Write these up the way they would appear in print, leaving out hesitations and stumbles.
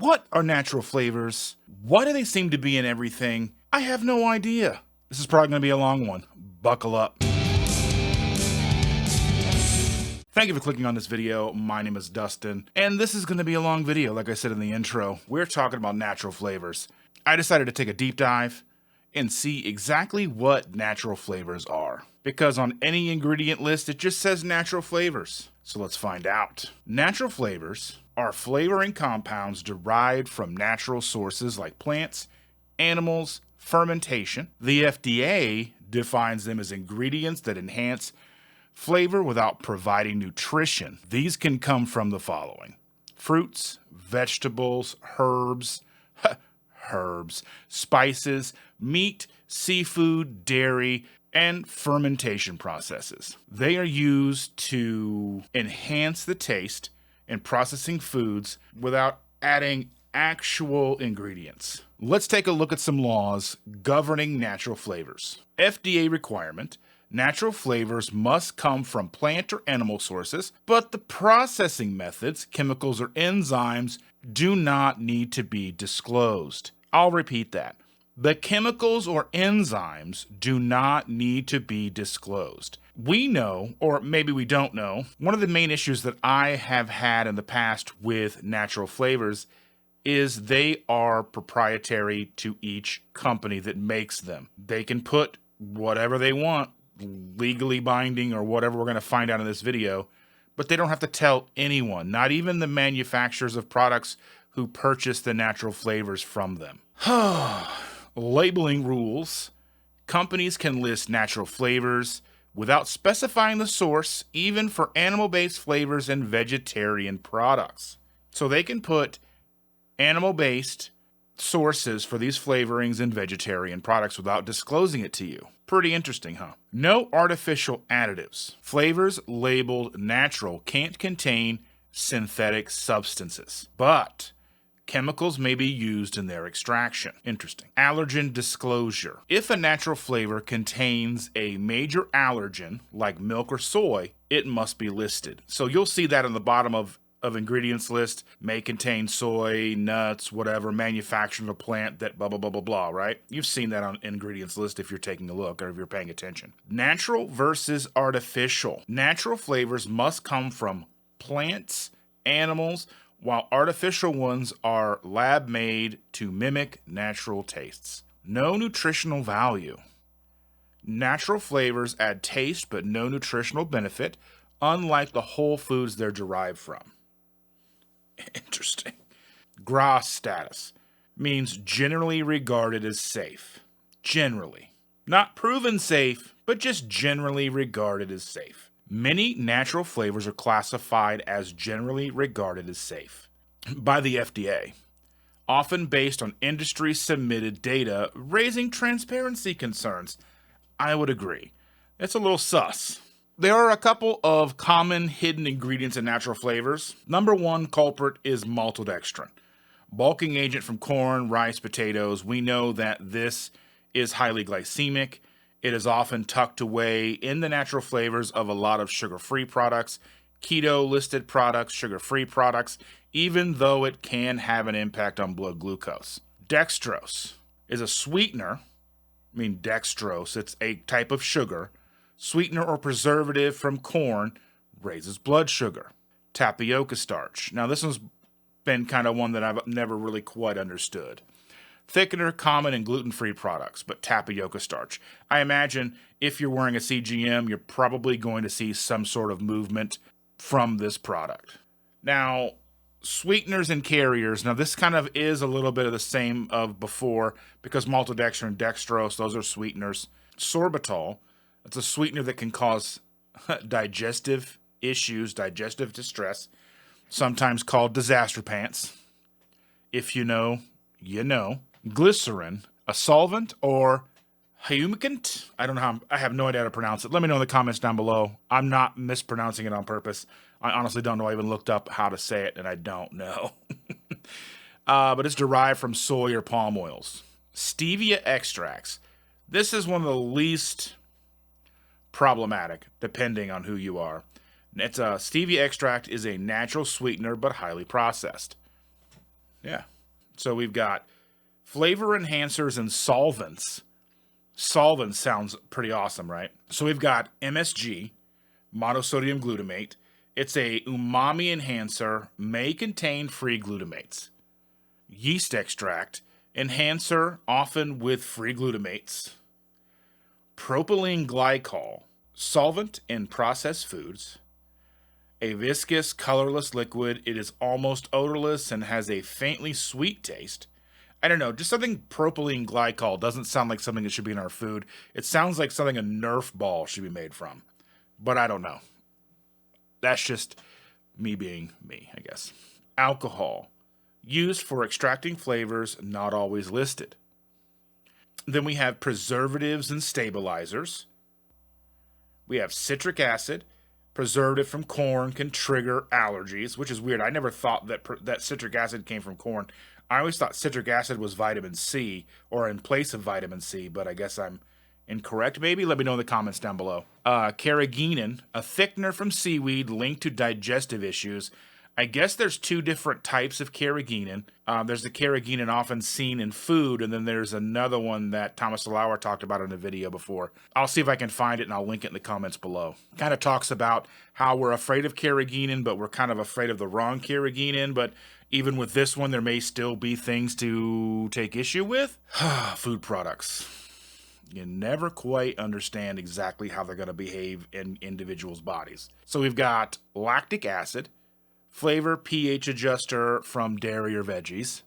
What are natural flavors? Why do they seem to be in everything? I have no idea. This is probably going to be a long one. Buckle up. Thank you for clicking on this video. My name is Dustin, and this is going to be a long video. Like I said in the intro, we're talking about natural flavors. I decided to take a deep dive and see exactly what natural flavors are, because on any ingredient list, it just says natural flavors. So let's find out. Natural flavors are flavoring compounds derived from natural sources like plants, animals, fermentation. The FDA defines them as ingredients that enhance flavor without providing nutrition. These can come from the following: fruits, vegetables, herbs, spices, meat, seafood, dairy, and fermentation processes. They are used to enhance the taste in processing foods without adding actual ingredients. Let's take a look at some laws governing natural flavors. FDA requirement: natural flavors must come from plant or animal sources, but the processing methods, chemicals, or enzymes do not need to be disclosed. I'll repeat that. The chemicals or enzymes do not need to be disclosed. We know, or maybe we don't know, one of the main issues that I have had in the past with natural flavors is they are proprietary to each company that makes them. They can put whatever they want, legally binding or whatever we're going to find out in this video, but they don't have to tell anyone, not even the manufacturers of products who purchase the natural flavors from them. Labeling rules. Companies can list natural flavors without specifying the source, even for animal-based flavors and vegetarian products. So they can put animal-based sources for these flavorings in vegetarian products without disclosing it to you. Pretty interesting, huh? No artificial additives. Flavors labeled natural can't contain synthetic substances, but chemicals may be used in their extraction. Interesting. Allergen disclosure. If a natural flavor contains a major allergen, like milk or soy, it must be listed. So you'll see that on the bottom of ingredients list: may contain soy, nuts, whatever, manufactured in a plant that blah, blah, blah, blah, blah, right? You've seen that on ingredients list if you're taking a look or if you're paying attention. Natural versus artificial. Natural flavors must come from plants, animals, while artificial ones are lab-made to mimic natural tastes. No nutritional value. Natural flavors add taste but no nutritional benefit, unlike the whole foods they're derived from. Interesting. GRAS status means generally regarded as safe. Generally. Not proven safe, but just generally regarded as safe. Many natural flavors are classified as generally regarded as safe by the FDA, often based on industry-submitted data raising transparency concerns. I would agree. It's a little sus. There are a couple of common hidden ingredients in natural flavors. Number one culprit is maltodextrin, bulking agent from corn, rice, potatoes. We know that this is highly glycemic. It is often tucked away in the natural flavors of a lot of sugar-free products, keto-listed products, sugar-free products, even though it can have an impact on blood glucose. Dextrose is a sweetener. Dextrose, it's a type of sugar. Sweetener or preservative from corn raises blood sugar. Tapioca starch. Now, this one's been kind of one that I've never really quite understood. Thickener, common in gluten-free products, but tapioca starch. I imagine if you're wearing a CGM, you're probably going to see some sort of movement from this product. Now, sweeteners and carriers. Now, this kind of is a little bit of the same of before, because maltodextrin and dextrose, those are sweeteners. Sorbitol, it's a sweetener that can cause digestive issues, digestive distress, sometimes called disaster pants. If you know, you know. Glycerin, a solvent or humectant. I don't know. I have no idea how to pronounce it. Let me know in the comments down below. I'm not mispronouncing it on purpose. I honestly don't know. I even looked up how to say it, and I don't know. But it's derived from soy or palm oils. Stevia extracts. This is one of the least problematic, depending on who you are. Stevia extract is a natural sweetener, but highly processed. Yeah, So we've got flavor enhancers and solvents. Solvents sounds pretty awesome, right? So we've got MSG, monosodium glutamate. It's a umami enhancer, may contain free glutamates. Yeast extract, enhancer, often with free glutamates. Propylene glycol, solvent in processed foods. A viscous, colorless liquid. It is almost odorless and has a faintly sweet taste. I don't know, just something propylene glycol doesn't sound like something that should be in our food. It sounds like something a Nerf ball should be made from. But I don't know. That's just me being me, I guess. Alcohol, used for extracting flavors, not always listed. Then we have preservatives and stabilizers. We have citric acid. Preservative from corn can trigger allergies, which is weird. I never thought that citric acid came from corn. I always thought citric acid was vitamin C, or in place of vitamin C, but I guess I'm incorrect. Maybe let me know in the comments down below. Carrageenan, a thickener from seaweed linked to digestive issues. I guess there's two different types of carrageenan. There's the carrageenan often seen in food, and then there's another one that Thomas Lauer talked about in a video before. I'll see if I can find it, and I'll link it in the comments below. Kind of talks about how we're afraid of carrageenan, but we're kind of afraid of the wrong carrageenan, but even with this one, there may still be things to take issue with. Food products. You never quite understand exactly how they're going to behave in individuals' bodies. So we've got lactic acid, flavor pH adjuster from dairy or veggies.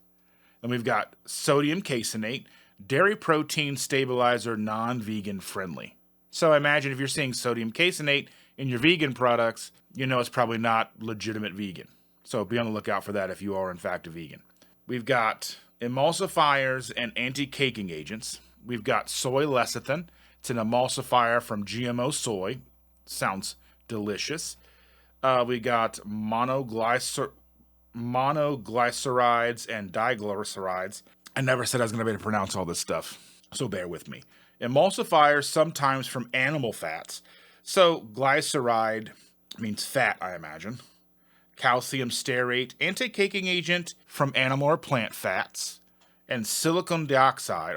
And we've got sodium caseinate, dairy protein stabilizer, non-vegan friendly. So imagine if you're seeing sodium caseinate in your vegan products, you know it's probably not legitimate vegan. So be on the lookout for that if you are in fact a vegan. We've got emulsifiers and anti-caking agents. We've got soy lecithin. It's an emulsifier from GMO soy. Sounds delicious. We got monoglycerides and diglycerides. I never said I was going to be able to pronounce all this stuff, so bear with me. Emulsifiers, sometimes from animal fats. So glyceride means fat, I imagine. Calcium stearate, anti-caking agent from animal or plant fats. And silicone dioxide,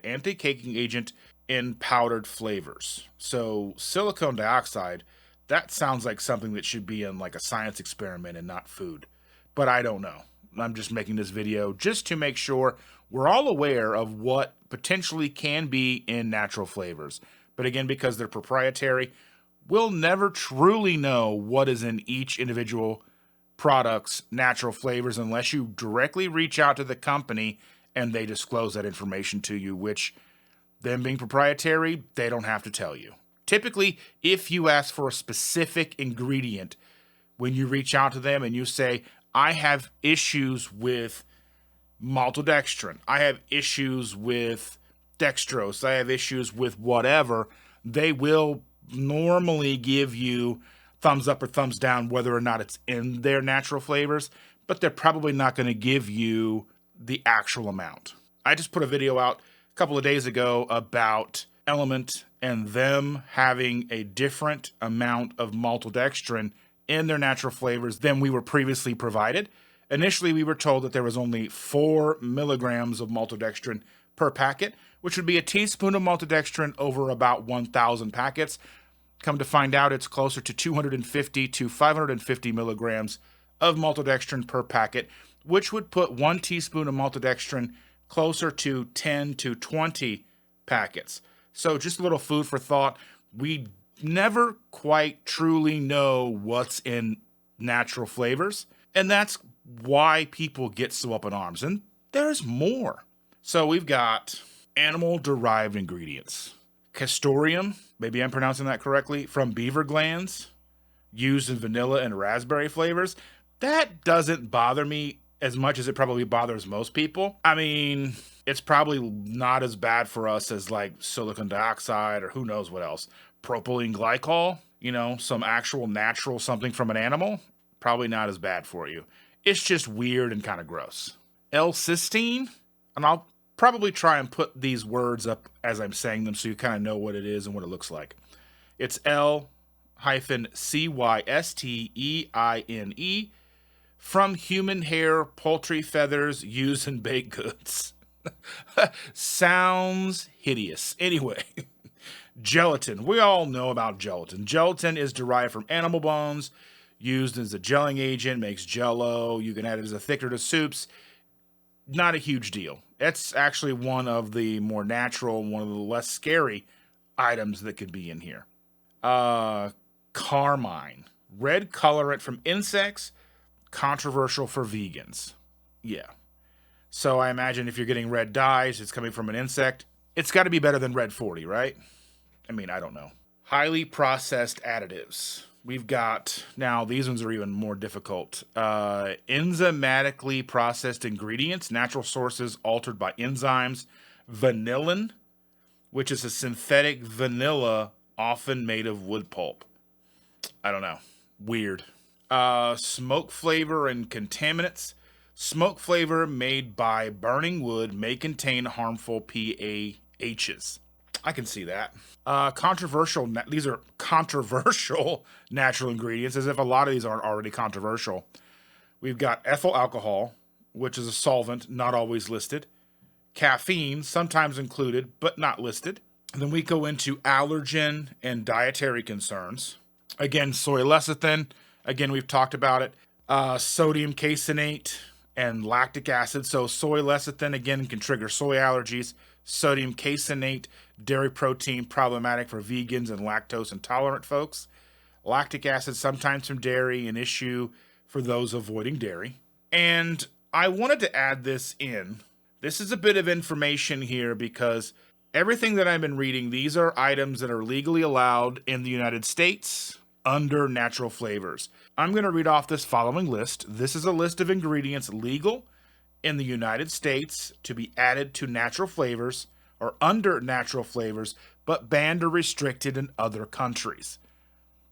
anti-caking agent in powdered flavors. So silicone dioxide, that sounds like something that should be in like a science experiment and not food. But I don't know. I'm just making this video just to make sure we're all aware of what potentially can be in natural flavors. But again, because they're proprietary, we'll never truly know what is in each individual product's natural flavors unless you directly reach out to the company and they disclose that information to you, which, them being proprietary, they don't have to tell you. Typically, if you ask for a specific ingredient, when you reach out to them and you say, I have issues with maltodextrin, I have issues with dextrose, I have issues with whatever, they will normally give you thumbs up or thumbs down whether or not it's in their natural flavors, but they're probably not going to give you the actual amount. I just put a video out a couple of days ago about Element and them having a different amount of maltodextrin in their natural flavors than we were previously provided. Initially, we were told that there was only 4 milligrams of maltodextrin per packet, which would be a teaspoon of maltodextrin over about 1,000 packets. Come to find out, it's closer to 250 to 550 milligrams of maltodextrin per packet, which would put 1 teaspoon of maltodextrin closer to 10 to 20 packets. So just a little food for thought. We never quite truly know what's in natural flavors, and that's why people get so up in arms. And there's more. So we've got animal-derived ingredients. Castoreum, maybe I'm pronouncing that correctly, from beaver glands, used in vanilla and raspberry flavors. That doesn't bother me as much as it probably bothers most people. I mean, it's probably not as bad for us as like silicon dioxide or who knows what else. Propylene glycol, you know, some actual natural something from an animal, probably not as bad for you. It's just weird and kind of gross. L-cysteine, and I'll probably try and put these words up as I'm saying them so you kind of know what it is and what it looks like. It's L-cysteine from human hair, poultry feathers used in baked goods. Sounds hideous. Anyway, gelatin. We all know about gelatin. Gelatin is derived from animal bones, used as a gelling agent, makes jello. You can add it as a thickener to soups. Not a huge deal. It's actually one of the more natural, one of the less scary items that could be in here. Carmine. Red colorant from insects, controversial for vegans. Yeah. So I imagine if you're getting red dyes, it's coming from an insect. It's got to be better than red 40, right? I mean, I don't know. Highly processed additives. We've got, now these ones are even more difficult. Enzymatically processed ingredients, natural sources altered by enzymes. Vanillin, which is a synthetic vanilla often made of wood pulp. I don't know. Weird. Smoke flavor and contaminants. Smoke flavor made by burning wood may contain harmful PAHs. I can see that. These are controversial natural ingredients, as if a lot of these aren't already controversial. We've got ethyl alcohol, which is a solvent, not always listed. Caffeine, sometimes included, but not listed. And then we go into allergen and dietary concerns. Again, soy lecithin. Again, we've talked about it. Sodium caseinate and lactic acid. So soy lecithin, again, can trigger soy allergies. Sodium caseinate, dairy protein, problematic for vegans and lactose intolerant folks. Lactic acid, sometimes from dairy, an issue for those avoiding dairy. And I wanted to add this in. This is a bit of information here because everything that I've been reading, these are items that are legally allowed in the United States under natural flavors. I'm going to read off this following list. This is a list of ingredients legal in the United States to be added to natural flavors or under natural flavors, but banned or restricted in other countries.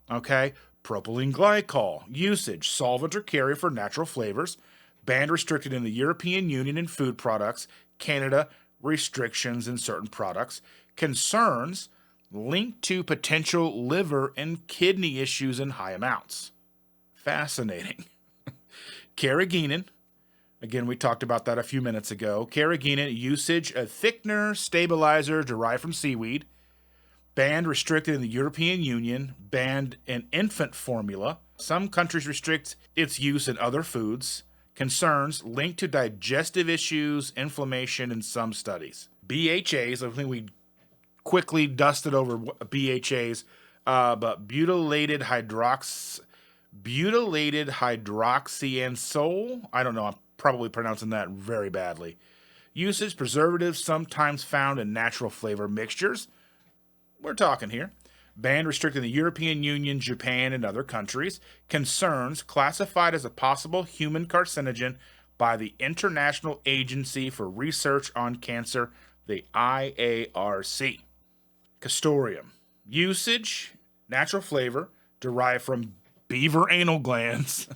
Okay? Propylene glycol, usage, solvent or carrier for natural flavors, banned, restricted in the European Union in food products, Canada, restrictions in certain products, concerns linked to potential liver and kidney issues in high amounts. Fascinating. Carrageenan, again, we talked about that a few minutes ago. Carrageenan, usage, a thickener, stabilizer derived from seaweed, banned, restricted in the European Union, banned in infant formula. Some countries restrict its use in other foods. Concerns linked to digestive issues, inflammation in some studies. BHAs, I think we quickly dusted over BHAs, but butylated hydroxyansole. I don't know, I'm probably pronouncing that very badly. Usage, preservatives sometimes found in natural flavor mixtures. We're talking here. Banned, restricted in the European Union, Japan, and other countries. Concerns, classified as a possible human carcinogen by the International Agency for Research on Cancer, the IARC. Castoreum, usage, natural flavor, derived from beaver anal glands,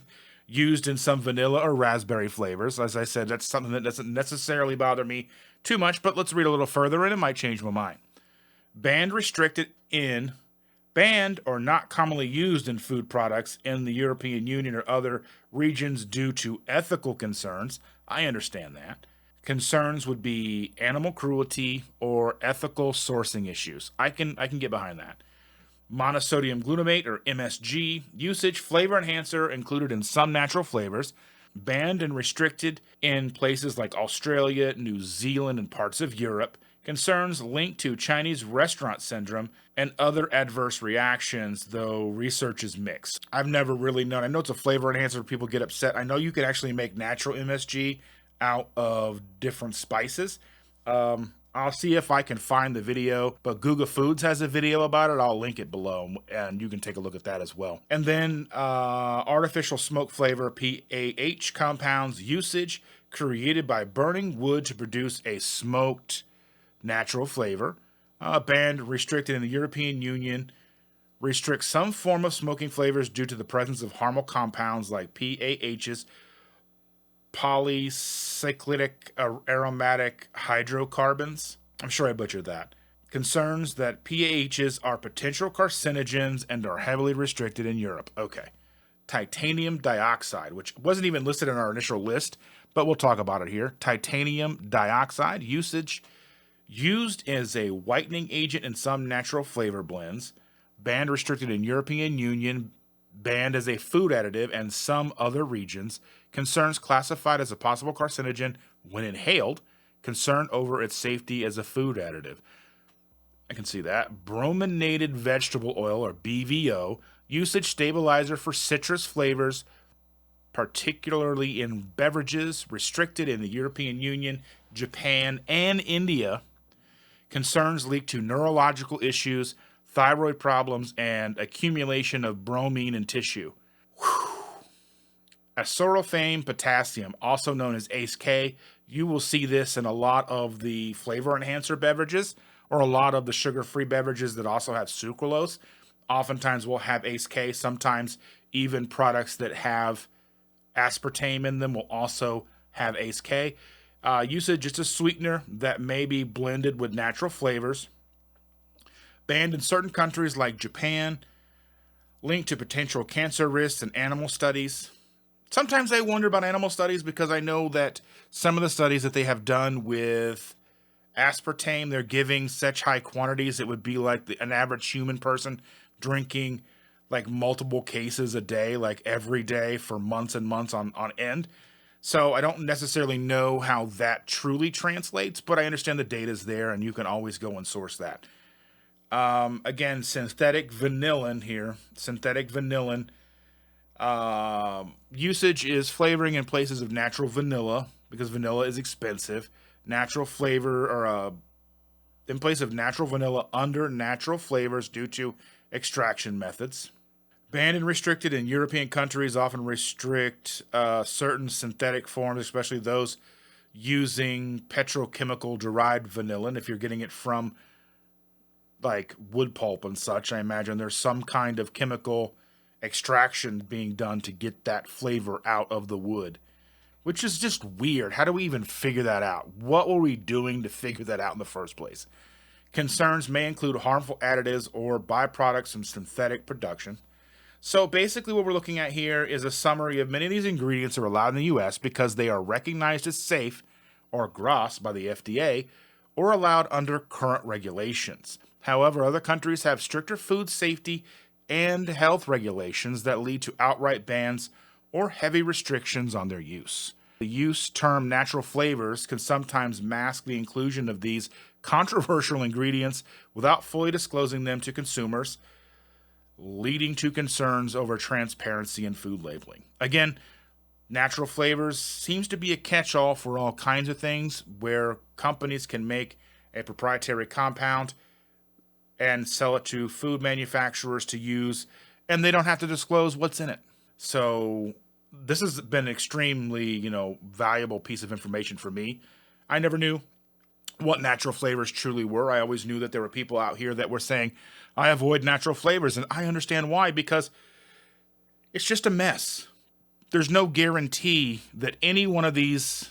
used in some vanilla or raspberry flavors. As I said, that's something that doesn't necessarily bother me too much, but let's read a little further and it might change my mind. Banned, restricted in, banned or not commonly used in food products in the European Union or other regions due to ethical concerns. I understand that. Concerns would be animal cruelty or ethical sourcing issues. I can get behind that. Monosodium glutamate or MSG, usage, flavor enhancer included in some natural flavors, banned and restricted in places like Australia, New Zealand, and parts of Europe. Concerns linked to Chinese restaurant syndrome and other adverse reactions, though research is mixed. I've never really known. I know it's a flavor enhancer, people get upset. I know you can actually make natural MSG out of different spices. I'll see if I can find the video, but Google Foods has a video about it. I'll link it below, and you can take a look at that as well. And then artificial smoke flavor, PAH compounds, usage, created by burning wood to produce a smoked natural flavor. Banned, restricted in the European Union, restricts some form of smoking flavors due to the presence of harmful compounds like PAHs, polycyclic aromatic hydrocarbons. I'm sure I butchered that. Concerns that PAHs are potential carcinogens and are heavily restricted in Europe. Okay. titanium dioxide, which wasn't even listed in our initial list, but we'll talk about it here. Titanium dioxide usage used as a whitening agent in some natural flavor blends, banned restricted in European Union, banned as a food additive and some other regions, concerns classified as a possible carcinogen when inhaled, concern over its safety as a food additive. I can see that. Brominated vegetable oil, or BVO, usage stabilizer for citrus flavors, particularly in beverages, restricted in the European Union, Japan, and India. Concerns leak to neurological issues, thyroid problems, and accumulation of bromine in tissue. Acesulfame potassium, also known as ACE-K. You will see this in a lot of the flavor enhancer beverages, or a lot of the sugar-free beverages that also have sucralose. Oftentimes will have ACE-K. Sometimes even products that have aspartame in them will also have ACE-K. Usage is a sweetener that may be blended with natural flavors. Banned in certain countries like Japan. Linked to potential cancer risks in animal studies. Sometimes I wonder about animal studies because I know that some of the studies that they have done with aspartame, they're giving such high quantities it would be like an average human person drinking like multiple cases a day, like every day for months and months on end. So I don't necessarily know how that truly translates, but I understand the data is there and you can always go and source that. Again, synthetic vanillin here. Synthetic vanillin. Usage is flavoring in places of natural vanilla because vanilla is expensive. Natural flavor, or in place of natural vanilla under natural flavors due to extraction methods. Banned and restricted in European countries, often restrict certain synthetic forms, especially those using petrochemical derived vanillin. If you're getting it from like wood pulp and such, I imagine there's some kind of chemical extraction being done to get that flavor out of the wood, which is just weird. How do we even figure that out? What were we doing to figure that out in the first place? Concerns may include harmful additives or byproducts from synthetic production. So basically what we're looking at here is a summary of many of these ingredients are allowed in the U.S. because they are recognized as safe or GRAS by the FDA or allowed under current regulations. However, other countries have stricter food safety and health regulations that lead to outright bans or heavy restrictions on their use. The use term natural flavors can sometimes mask the inclusion of these controversial ingredients without fully disclosing them to consumers, leading to concerns over transparency in food labeling. Again, natural flavors seems to be a catch-all for all kinds of things where companies can make a proprietary compound and sell it to food manufacturers to use, and they don't have to disclose what's in it. So this has been an extremely, valuable piece of information for me. I never knew what natural flavors truly were. I always knew that there were people out here that were saying, I avoid natural flavors, and I understand why, because it's just a mess. There's no guarantee that any one of these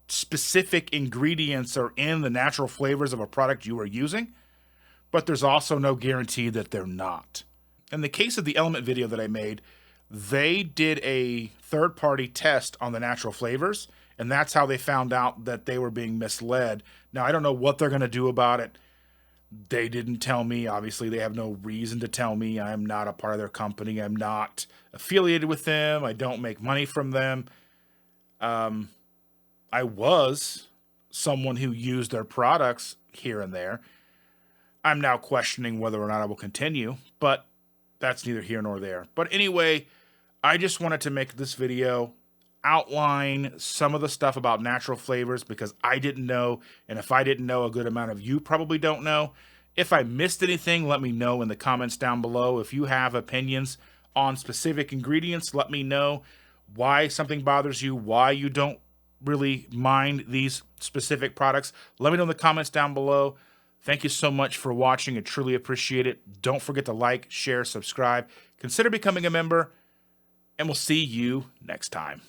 specific ingredients are in the natural flavors of a product you are using, but there's also no guarantee that they're not. In the case of the element video that I made, they did a third-party test on the natural flavors, and that's how they found out that they were being misled. Now, I don't know what they're going to do about it. They didn't tell me. Obviously, they have no reason to tell me. I'm not a part of their company. I'm not affiliated with them. I don't make money from them. I was someone who used their products here and there. I'm now questioning whether or not I will continue, but that's neither here nor there. But anyway, I just wanted to make this video, outline some of the stuff about natural flavors because I didn't know, and if I didn't know, a good amount of you probably don't know. If I missed anything, let me know in the comments down below. If you have opinions on specific ingredients, let me know why something bothers you, why you don't really mind these specific products. Let me know in the comments down below. Thank you so much for watching. I truly appreciate it. Don't forget to like, share, subscribe. Consider becoming a member, and we'll see you next time.